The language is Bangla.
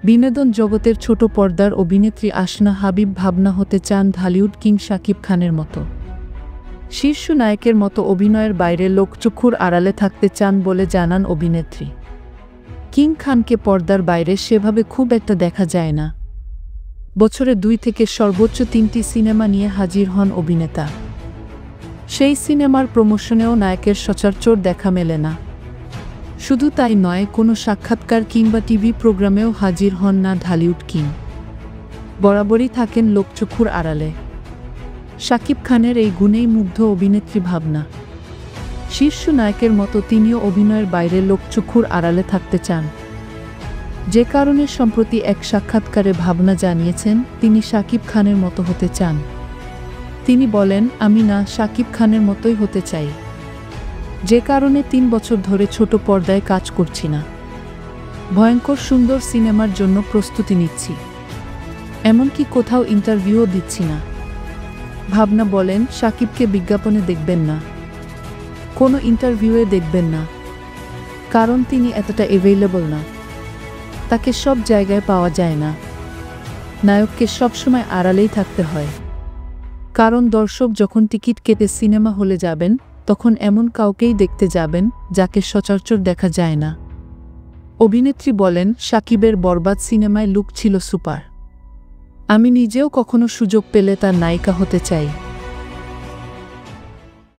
বিনোদন জগতের ছোট পর্দার অভিনেত্রী আসনা হাবিব ভাবনা হতে চান ঢালিউড কিং শাকিব খানের মতো। শীর্ষ নায়কের মতো অভিনয়ের বাইরে লোকচক্ষুর আড়ালে থাকতে চান বলে জানান অভিনেত্রী। কিং খানকে পর্দার বাইরে সেভাবে খুব একটা দেখা যায় না। বছরে 2 থেকে সর্বোচ্চ 3টি সিনেমা নিয়ে হাজির হন অভিনেতা। সেই সিনেমার প্রমোশনেও নায়কের সচরাচর দেখা মেলে না। শুধু তাই নয়, কোনো সাক্ষাৎকার কিংবা টিভি প্রোগ্রামেও হাজির হন না ঢালিউড কিং। বরাবরই থাকেন লোকচক্ষুর আড়ালে। শাকিব খানের এই গুণেই মুগ্ধ অভিনেত্রী ভাবনা। শীর্ষ নায়কের মতো তিনিও অভিনয়ের বাইরে লোকচক্ষুর আড়ালে থাকতে চান। যে কারণে সম্প্রতি এক সাক্ষাৎকারে ভাবনা জানিয়েছেন তিনি শাকিব খানের মতো হতে চান। তিনি বলেন, আমি না শাকিব খানের মতোই হতে চাই। যে কারণে 3 বছর ধরে ছোট পর্দায় কাজ করছি না। ভয়ঙ্কর সুন্দর সিনেমার জন্য প্রস্তুতি নিচ্ছি। এমনকি কোথাও ইন্টারভিউও দিচ্ছি না। ভাবনা বলেন, শাকিবকে বিজ্ঞাপনে দেখবেন না, কোনো ইন্টারভিউয়ে দেখবেন না, কারণ তিনি এতটা অ্যাভেইলেবল না। তাকে সব জায়গায় পাওয়া যায় না। নায়ককে সবসময় আড়ালেই থাকতে হয়। কারণ দর্শক যখন টিকিট কেটে সিনেমা হলে যাবেন, তখন এমন কাউকেই দেখতে যাবেন যাকে সচরাচর দেখা যায় না। অভিনেত্রী বলেন, শাকিবের বরবাদ সিনেমায় লুক ছিল সুপার। আমি নিজেও কখনো সুযোগ পেলে তার নায়িকা হতে চাই।